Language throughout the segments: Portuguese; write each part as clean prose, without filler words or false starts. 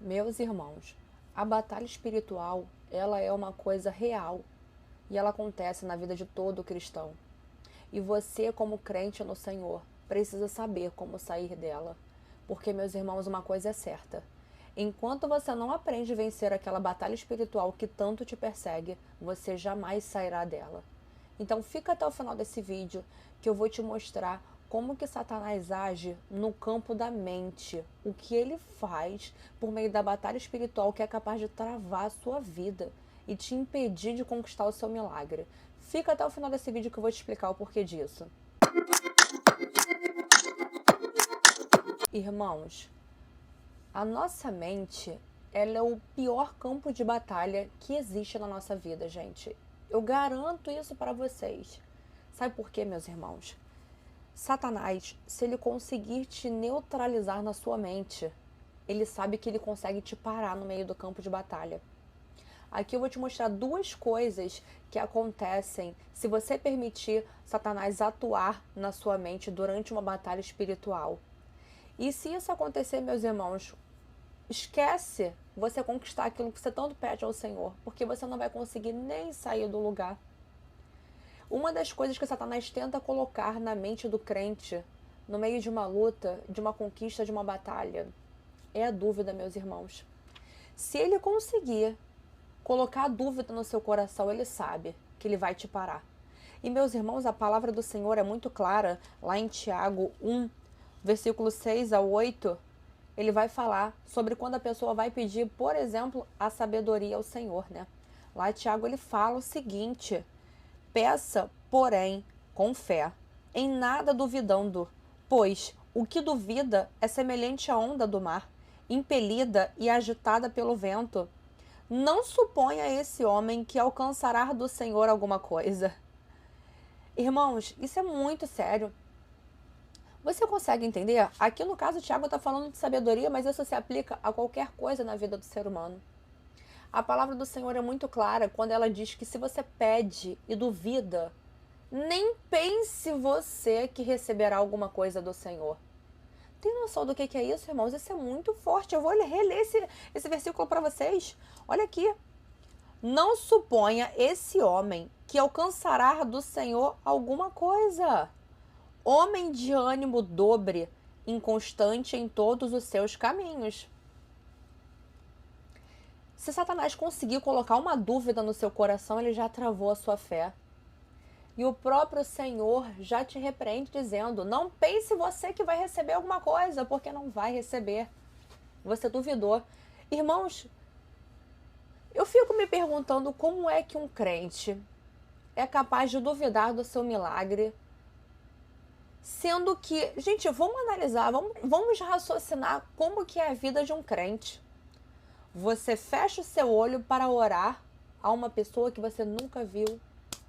Meus irmãos, a batalha espiritual, ela é uma coisa real e ela acontece na vida de todo cristão. E você, como crente no Senhor, precisa saber como sair dela. Porque, meus irmãos, uma coisa é certa. Enquanto você não aprende a vencer aquela batalha espiritual que tanto te persegue, você jamais sairá dela. Então fica até o final desse vídeo que eu vou te mostrar como que Satanás age no campo da mente, o que ele faz por meio da batalha espiritual que é capaz de travar a sua vida e te impedir de conquistar o seu milagre. Fica até o final desse vídeo que eu vou te explicar o porquê disso. Irmãos, a nossa mente, ela é o pior campo de batalha que existe na nossa vida, gente. Eu garanto isso para vocês. Sabe por quê, meus irmãos? Satanás, se ele conseguir te neutralizar na sua mente, ele sabe que ele consegue te parar no meio do campo de batalha. Aqui eu vou te mostrar duas coisas que acontecem se você permitir Satanás atuar na sua mente durante uma batalha espiritual. E se isso acontecer, meus irmãos, esquece você conquistar aquilo que você tanto pede ao Senhor, porque você não vai conseguir nem sair do lugar. Uma das coisas que Satanás tenta colocar na mente do crente, no meio de uma luta, de uma conquista, de uma batalha, é a dúvida, meus irmãos. Se ele conseguir colocar a dúvida no seu coração, ele sabe que ele vai te parar. E, meus irmãos, a palavra do Senhor é muito clara, lá em Tiago 1, versículo 6 a 8, ele vai falar sobre quando a pessoa vai pedir, por exemplo, a sabedoria ao Senhor, né? Lá Tiago ele fala o seguinte: peça, porém, com fé, em nada duvidando, pois o que duvida é semelhante à onda do mar, impelida e agitada pelo vento. Não suponha esse homem que alcançará do Senhor alguma coisa. Irmãos, isso é muito sério. Você consegue entender? Aqui no caso, o Tiago está falando de sabedoria, mas isso se aplica a qualquer coisa na vida do ser humano. A palavra do Senhor é muito clara quando ela diz que se você pede e duvida, nem pense você que receberá alguma coisa do Senhor. Tem noção do que é isso, irmãos? Isso é muito forte. Eu vou reler esse versículo para vocês. Olha aqui. Não suponha esse homem que alcançará do Senhor alguma coisa. Homem de ânimo dobre, inconstante em todos os seus caminhos. Se Satanás conseguir colocar uma dúvida no seu coração, ele já travou a sua fé. E o próprio Senhor já te repreende dizendo: não pense você que vai receber alguma coisa, porque não vai receber. Você duvidou. Irmãos, eu fico me perguntando como é que um crente é capaz de duvidar do seu milagre, sendo que, gente, vamos analisar, vamos raciocinar como que é a vida de um crente. Você fecha o seu olho para orar a uma pessoa que você nunca viu,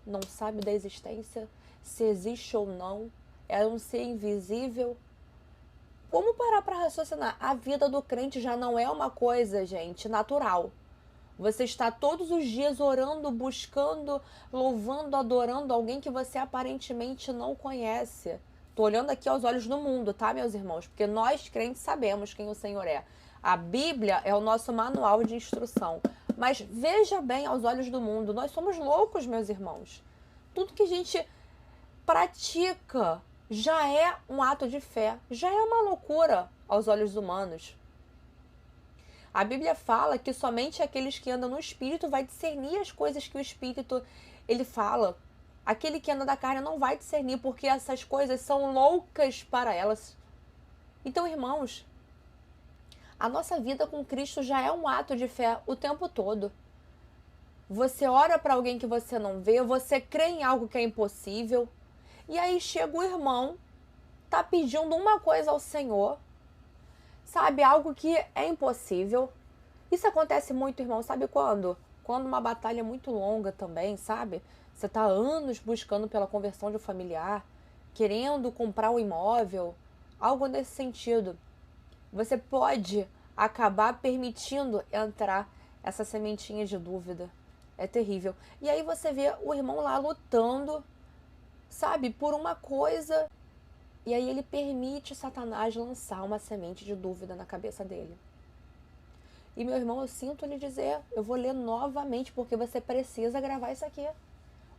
não sabe da existência, se existe ou não, é um ser invisível. Vamos parar para raciocinar. A vida do crente já não é uma coisa, gente, natural. Você está todos os dias orando, buscando, louvando, adorando alguém que você aparentemente não conhece. Estou olhando aqui aos olhos do mundo, tá, meus irmãos? Porque nós, crentes, sabemos quem o Senhor é. A Bíblia é o nosso manual de instrução. Mas veja bem aos olhos do mundo, nós somos loucos, meus irmãos. Tudo que a gente pratica já é um ato de fé, já é uma loucura aos olhos humanos. A Bíblia fala que somente aqueles que andam no Espírito vai discernir as coisas que o Espírito ele fala. Aquele que anda da carne não vai discernir, porque essas coisas são loucas para elas. Então, irmãos, a nossa vida com Cristo já é um ato de fé o tempo todo. Você ora para alguém que você não vê, você crê em algo que é impossível, e aí chega o irmão, tá pedindo uma coisa ao Senhor, sabe, algo que é impossível. Isso acontece muito, irmão, sabe quando? Quando uma batalha é muito longa também, sabe? Você tá há anos buscando pela conversão de um familiar, querendo comprar um imóvel, algo nesse sentido. Você pode acabar permitindo entrar essa sementinha de dúvida. É terrível. E aí você vê o irmão lá lutando, sabe, por uma coisa. E aí ele permite Satanás lançar uma semente de dúvida na cabeça dele. E, meu irmão, eu sinto lhe dizer, eu vou ler novamente, porque você precisa gravar isso aqui.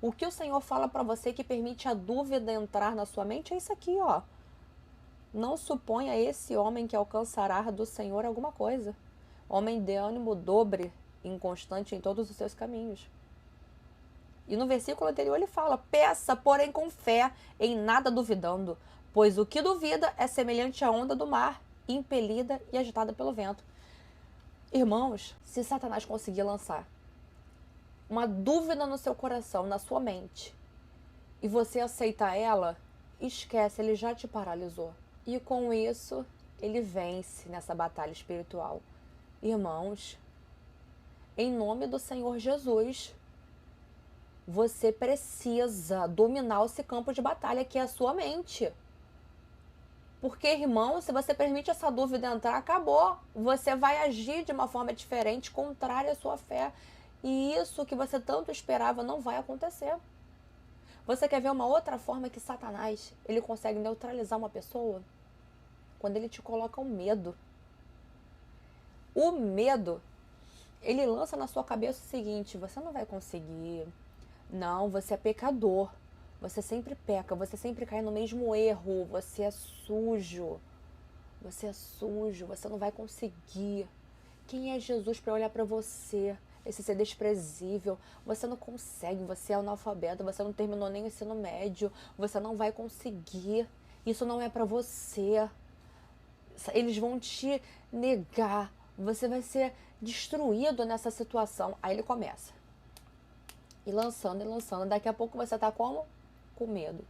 O que o Senhor fala para você que permite a dúvida entrar na sua mente é isso aqui, ó. Não suponha esse homem que alcançará do Senhor alguma coisa. Homem de ânimo dobre, inconstante em todos os seus caminhos. E no versículo anterior ele fala: peça, porém com fé, em nada duvidando, pois o que duvida é semelhante à onda do mar, impelida e agitada pelo vento. Irmãos, se Satanás conseguir lançar uma dúvida no seu coração, na sua mente, e você aceitar ela, esquece, ele já te paralisou. E com isso, ele vence nessa batalha espiritual. Irmãos, em nome do Senhor Jesus, você precisa dominar esse campo de batalha que é a sua mente. Porque, irmão, se você permite essa dúvida entrar, acabou. Você vai agir de uma forma diferente, contrária à sua fé. E isso que você tanto esperava não vai acontecer. Você quer ver uma outra forma que Satanás, ele consegue neutralizar uma pessoa? Quando ele te coloca o medo. O medo, ele lança na sua cabeça o seguinte: você não vai conseguir. Não, você é pecador. Você sempre peca, você sempre cai no mesmo erro. Você é sujo. Você é sujo, você não vai conseguir. Quem é Jesus para olhar para você? Esse ser desprezível. Você não consegue, você é analfabeto, você não terminou nem o ensino médio. Você não vai conseguir. Isso não é para você. Eles vão te negar. Você vai ser destruído nessa situação. Aí ele começa. E lançando, e lançando. Daqui a pouco você tá como? Com medo.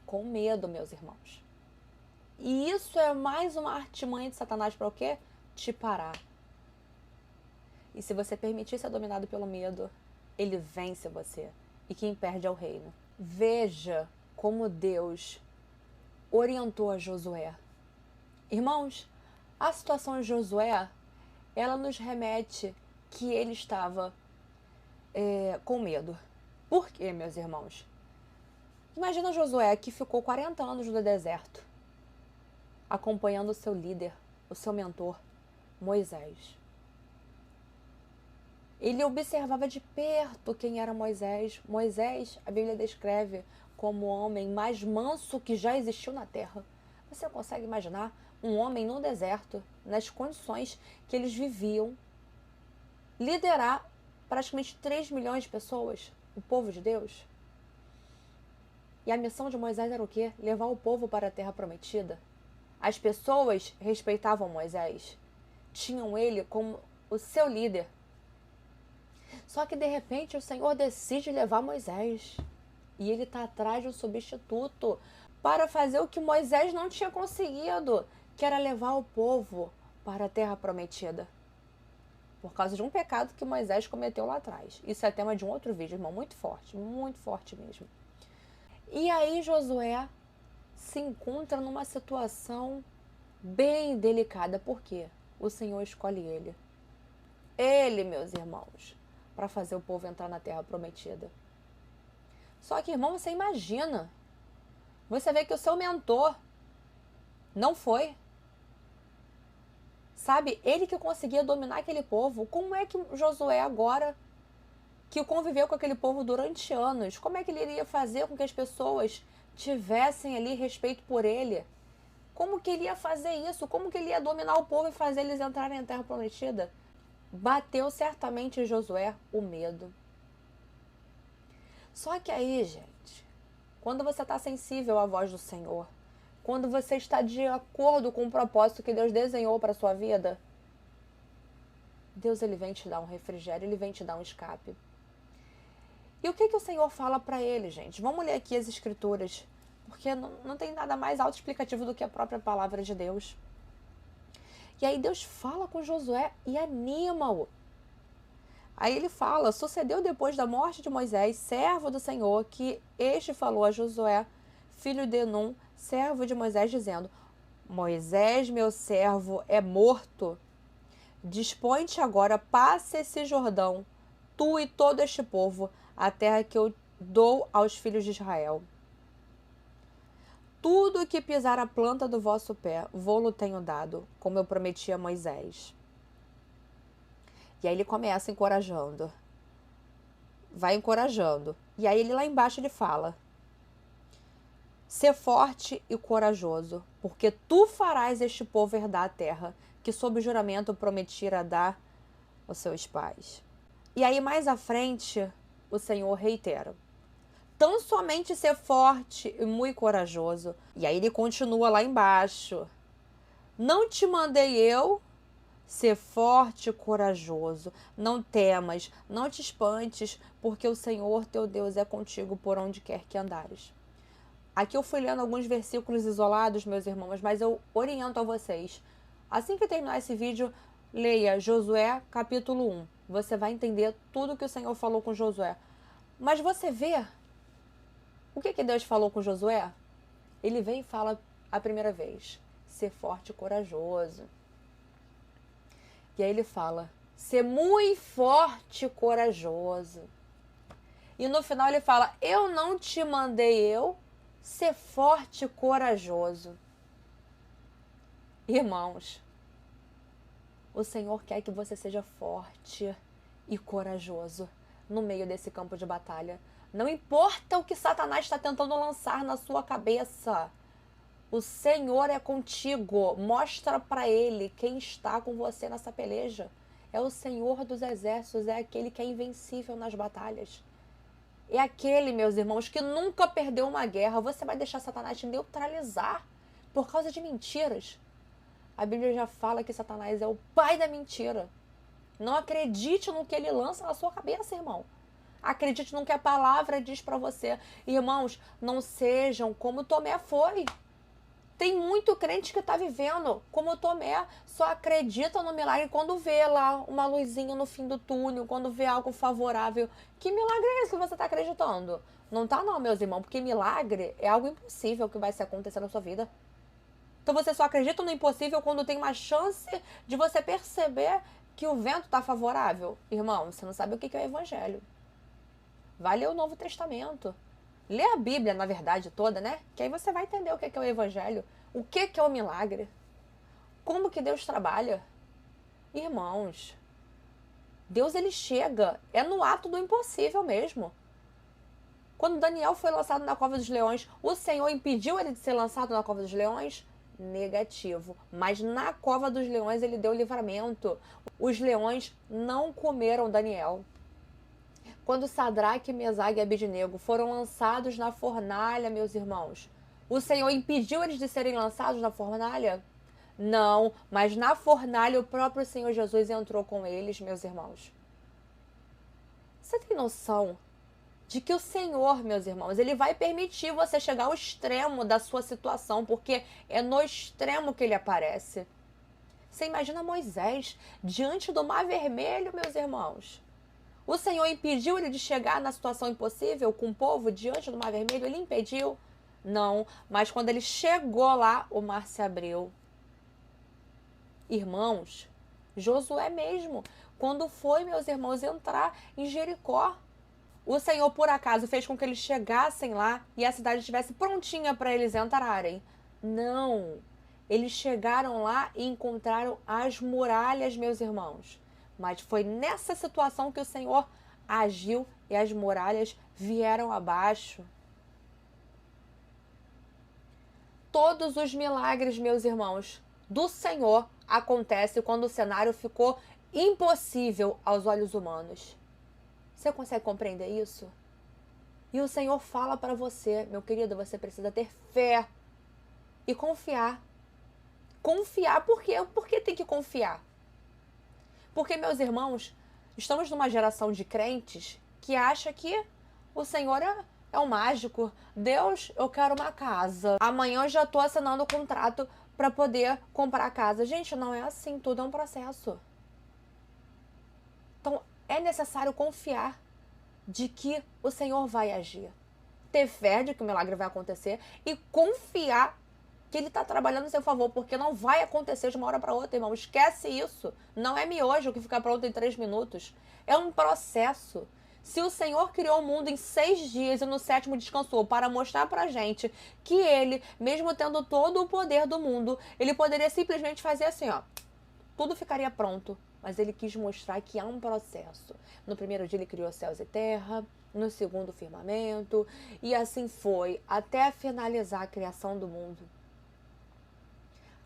Com medo, meus irmãos. E isso é mais uma artimanha de Satanás para o quê? Te parar. E se você permitir ser dominado pelo medo, ele vence você. E quem perde é o reino. Veja como Deus orientou a Josué. Irmãos, a situação de Josué, ela nos remete que ele estava com medo. Por quê, meus irmãos? Imagina Josué que ficou 40 anos no deserto, acompanhando o seu líder, o seu mentor, Moisés. Ele observava de perto quem era Moisés. Moisés, a Bíblia descreve como o homem mais manso que já existiu na terra. Você consegue imaginar um homem no deserto, nas condições que eles viviam, liderar praticamente 3 milhões de pessoas, o povo de Deus? E a missão de Moisés era o quê? Levar o povo para a terra prometida. As pessoas respeitavam Moisés, tinham ele como o seu líder. Só que de repente o Senhor decide levar Moisés. E ele está atrás de um substituto para fazer o que Moisés não tinha conseguido, que era levar o povo para a terra prometida. Por causa de um pecado que Moisés cometeu lá atrás. Isso é tema de um outro vídeo, irmão, muito forte mesmo. E aí Josué se encontra numa situação bem delicada. Por quê? O Senhor escolhe ele. Ele, meus irmãos, para fazer o povo entrar na terra prometida. Só que, irmão, você imagina. Você vê que o seu mentor não foi. Sabe, ele que conseguia dominar aquele povo. Como é que Josué agora, que conviveu com aquele povo durante anos, como é que ele iria fazer com que as pessoas tivessem ali respeito por ele? Como que ele ia fazer isso? Como que ele ia dominar o povo e fazer eles entrarem na terra prometida? Bateu certamente em Josué o medo. Só que aí, gente, quando você está sensível à voz do Senhor, quando você está de acordo com o propósito que Deus desenhou para a sua vida, Deus, ele vem te dar um refrigério, ele vem te dar um escape. E o que o Senhor fala para ele, gente? Vamos ler aqui as escrituras, porque não tem nada mais autoexplicativo do que a própria palavra de Deus. E aí Deus fala com Josué e anima-o. Aí ele fala: sucedeu depois da morte de Moisés, servo do Senhor, que este falou a Josué, filho de Num, servo de Moisés, dizendo: Moisés, meu servo, é morto. Dispõe-te agora, passa esse Jordão, tu e todo este povo, a terra que eu dou aos filhos de Israel. Tudo que pisar a planta do vosso pé, vou-lo tenho dado, como eu prometi a Moisés. E aí ele começa encorajando. Vai encorajando. E aí ele lá embaixo ele fala: ser forte e corajoso, porque tu farás este povo herdar a terra, que sob juramento prometira dar aos seus pais. E aí mais à frente, o Senhor reitera: tão somente ser forte e muito corajoso. E aí ele continua lá embaixo: não te mandei eu ser forte e corajoso, não temas, não te espantes, porque o Senhor teu Deus é contigo por onde quer que andares. Aqui eu fui lendo alguns versículos isolados, meus irmãos, mas eu oriento a vocês. Assim que terminar esse vídeo, leia Josué capítulo 1. Você vai entender tudo que o Senhor falou com Josué. Mas você vê o que Deus falou com Josué? Ele vem e fala a primeira vez: ser forte e corajoso. E aí ele fala: ser muito forte e corajoso. E no final ele fala: eu não te mandei eu ser forte e corajoso. Irmãos, o Senhor quer que você seja forte e corajoso no meio desse campo de batalha. Não importa o que Satanás está tentando lançar na sua cabeça. O Senhor é contigo. Mostra para ele quem está com você nessa peleja. É o Senhor dos exércitos, é aquele que é invencível nas batalhas. É aquele, meus irmãos, que nunca perdeu uma guerra. Você vai deixar Satanás te neutralizar por causa de mentiras? A Bíblia já fala que Satanás é o pai da mentira. Não acredite no que ele lança na sua cabeça, irmão. Acredite no que a palavra diz para você. Irmãos, não sejam como Tomé foi. Tem muito crente que está vivendo como Tomé, só acredita no milagre quando vê lá uma luzinha no fim do túnel, quando vê algo favorável. Que milagre é esse que você está acreditando? Não tá não, meus irmãos, porque milagre é algo impossível que vai se acontecer na sua vida. Então você só acredita no impossível quando tem uma chance de você perceber que o vento está favorável. Irmão, você não sabe o que é o evangelho. Vai ler o Novo Testamento. Lê a Bíblia, na verdade, toda, né? Que aí você vai entender o que é o evangelho. O que é o milagre. Como que Deus trabalha. Irmãos, Deus ele chega. É no ato do impossível mesmo. Quando Daniel foi lançado na cova dos leões, o Senhor impediu ele de ser lançado na cova dos leões? Negativo. Mas na cova dos leões ele deu livramento. Os leões não comeram Daniel. Quando Sadraque, Mesaque e Abednego foram lançados na fornalha, meus irmãos, o Senhor impediu eles de serem lançados na fornalha? Não, mas na fornalha o próprio Senhor Jesus entrou com eles, meus irmãos. Você tem noção de que o Senhor, meus irmãos, ele vai permitir você chegar ao extremo da sua situação, porque é no extremo que ele aparece. Você imagina Moisés diante do Mar Vermelho, meus irmãos. O Senhor impediu ele de chegar na situação impossível com o povo diante do Mar Vermelho? Ele impediu? Não, mas quando ele chegou lá, o mar se abriu. Irmãos, Josué mesmo, quando foi, meus irmãos, entrar em Jericó, o Senhor, por acaso, fez com que eles chegassem lá e a cidade estivesse prontinha para eles entrarem? Não. Eles chegaram lá e encontraram as muralhas, meus irmãos. Mas foi nessa situação que o Senhor agiu e as muralhas vieram abaixo. Todos os milagres, meus irmãos, do Senhor acontecem quando o cenário ficou impossível aos olhos humanos. Você consegue compreender isso? E o Senhor fala para você, meu querido, você precisa ter fé e confiar. Confiar por quê? Por que tem que confiar? Porque, meus irmãos, estamos numa geração de crentes que acha que o Senhor é um mágico. Deus, eu quero uma casa. Amanhã eu já estou assinando o contrato para poder comprar a casa. Gente, não é assim, tudo é um processo. Então, é necessário confiar de que o Senhor vai agir. Ter fé de que o milagre vai acontecer e confiar que ele está trabalhando a seu favor, porque não vai acontecer de uma hora para outra, irmão. Esquece isso. Não é miojo que fica pronto em 3 minutos. É um processo. Se o Senhor criou o mundo em 6 dias e no 7º descansou para mostrar pra gente que ele, mesmo tendo todo o poder do mundo, ele poderia simplesmente fazer assim, ó. Tudo ficaria pronto. mas ele quis mostrar que há um processo. No primeiro dia ele criou céus e terra, no segundo o firmamento, e assim foi, até finalizar a criação do mundo.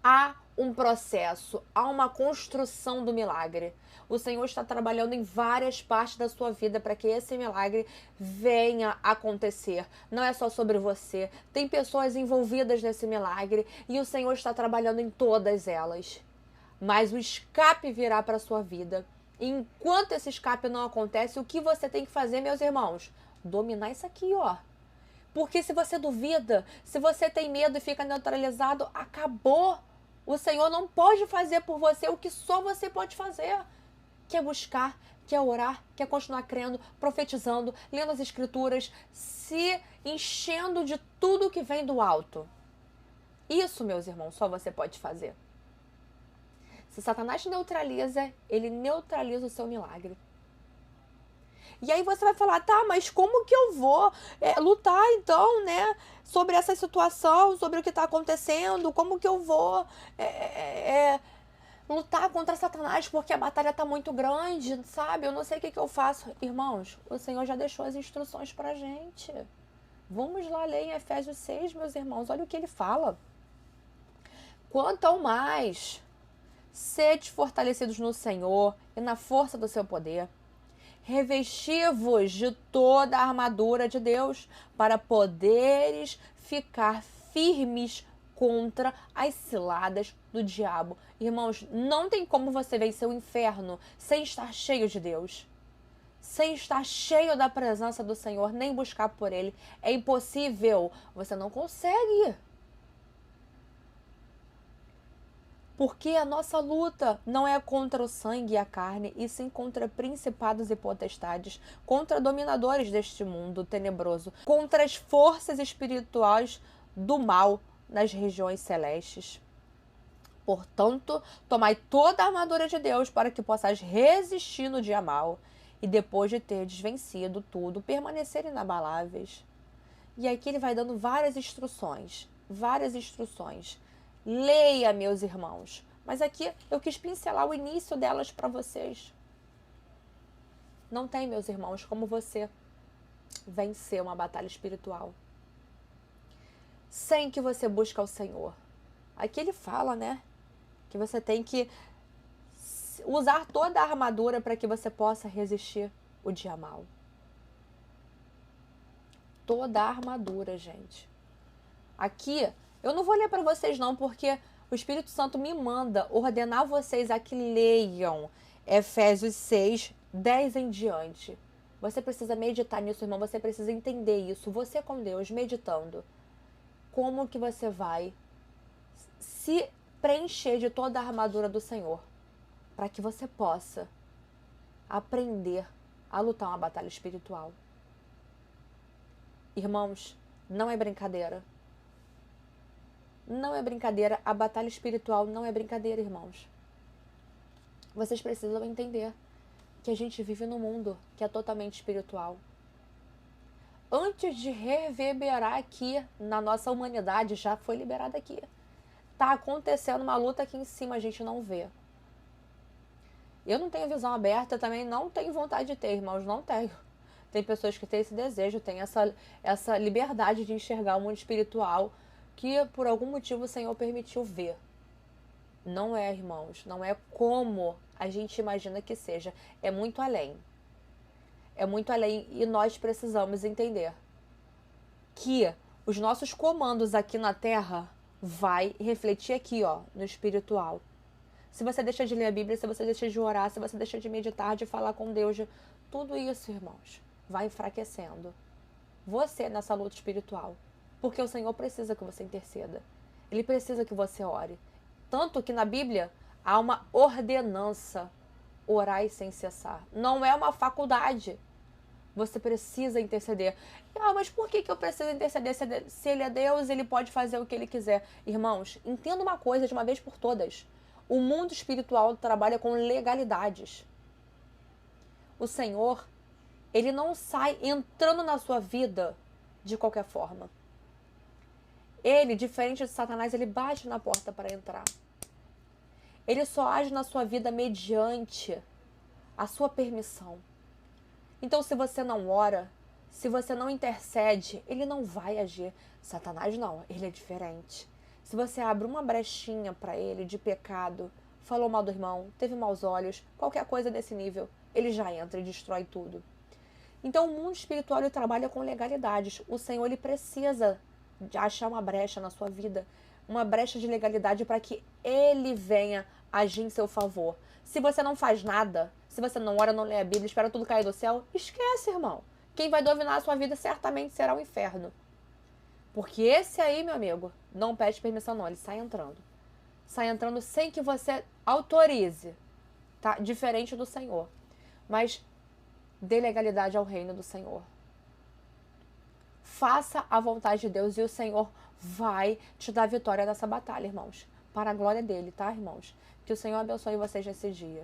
Há um processo, há uma construção do milagre. O Senhor está trabalhando em várias partes da sua vida para que esse milagre venha a acontecer. Não é só sobre você. Tem pessoas envolvidas nesse milagre e o Senhor está trabalhando em todas elas. Mas o escape virá para a sua vida. E enquanto esse escape não acontece, o que você tem que fazer, meus irmãos? Dominar isso aqui, ó. Porque se você duvida, se você tem medo e fica neutralizado, acabou. O Senhor não pode fazer por você o que só você pode fazer. Quer buscar, quer orar, quer continuar crendo, profetizando, lendo as escrituras, se enchendo de tudo que vem do alto. Isso, meus irmãos, só você pode fazer. Se Satanás neutraliza, ele neutraliza o seu milagre. E aí você vai falar, tá, mas como que eu vou lutar então, né, sobre essa situação, sobre o que está acontecendo, como que eu vou lutar contra Satanás, porque a batalha está muito grande, sabe, eu não sei o que eu faço. Irmãos, o Senhor já deixou as instruções pra gente. Vamos lá ler em Efésios 6, meus irmãos, olha o que ele fala. Quanto ao mais, sede fortalecidos no Senhor e na força do seu poder. Revesti-vos de toda a armadura de Deus, para poderes ficar firmes contra as ciladas do diabo. Irmãos, não tem como você vencer o inferno sem estar cheio de Deus, sem estar cheio da presença do Senhor, nem buscar por Ele. É impossível, você não consegue. Porque a nossa luta não é contra o sangue e a carne, e sim contra principados e potestades, contra dominadores deste mundo tenebroso, contra as forças espirituais do mal nas regiões celestes. Portanto, tomai toda a armadura de Deus para que possais resistir no dia mau, e depois de terdes vencido tudo, permanecer inabaláveis. E aqui ele vai dando várias instruções, várias instruções. Leia, meus irmãos. Mas aqui eu quis pincelar o início delas para vocês. Não tem, meus irmãos, como você vencer uma batalha espiritual sem que você busque o Senhor. Aqui ele fala, né, que você tem que usar toda a armadura para que você possa resistir o dia mau. Toda a armadura, gente. Aqui eu não vou ler para vocês não, porque o Espírito Santo me manda ordenar vocês a que leiam Efésios 6, 10 em diante. Você precisa meditar nisso, irmão. Você precisa entender isso. Você com Deus, meditando. Como que você vai se preencher de toda a armadura do Senhor, para que você possa aprender a lutar uma batalha espiritual. Irmãos, não é brincadeira. Não é brincadeira, a batalha espiritual não é brincadeira, irmãos. Vocês precisam entender que a gente vive num mundo que é totalmente espiritual. Antes de reverberar aqui na nossa humanidade, já foi liberada aqui. Tá acontecendo uma luta aqui em cima, a gente não vê. Eu não tenho visão aberta, também não tenho vontade de ter, irmãos, não tenho. Tem pessoas que têm esse desejo, têm essa liberdade de enxergar o mundo espiritual, que por algum motivo o Senhor permitiu ver. Não é, irmãos, não é como a gente imagina que seja. É muito além. É muito além e nós precisamos entender que os nossos comandos aqui na Terra vai refletir aqui, ó, no espiritual. Se você deixa de ler a Bíblia, se você deixa de orar, se você deixa de meditar, de falar com Deus, tudo isso, irmãos, vai enfraquecendo você nessa luta espiritual. Porque o Senhor precisa que você interceda. Ele precisa que você ore. Tanto que na Bíblia há uma ordenança: orai sem cessar. Não é uma faculdade. Você precisa interceder. Ah, mas por que eu preciso interceder? Se Ele é Deus, Ele pode fazer o que Ele quiser. Irmãos, entenda uma coisa de uma vez por todas. O mundo espiritual trabalha com legalidades. O Senhor, Ele não sai entrando na sua vida de qualquer forma. Ele, diferente de Satanás, ele bate na porta para entrar. Ele só age na sua vida mediante a sua permissão. Então, se você não ora, se você não intercede, ele não vai agir. Satanás não, ele é diferente. Se você abre uma brechinha para ele de pecado, falou mal do irmão, teve maus olhos, qualquer coisa desse nível, ele já entra e destrói tudo. Então, o mundo espiritual ele trabalha com legalidades. O Senhor ele precisa de achar uma brecha na sua vida, uma brecha de legalidade para que ele venha agir em seu favor. Se você não faz nada, se você não ora, não lê a Bíblia, espera tudo cair do céu, esquece, irmão. Quem vai dominar a sua vida certamente será o inferno. Porque esse aí, meu amigo, não pede permissão não, ele sai entrando. Sai entrando sem que você autorize, tá? Diferente do Senhor. Mas dê legalidade ao reino do Senhor. Faça a vontade de Deus e o Senhor vai te dar vitória nessa batalha, irmãos. Para a glória dele, tá, irmãos? Que o Senhor abençoe vocês nesse dia.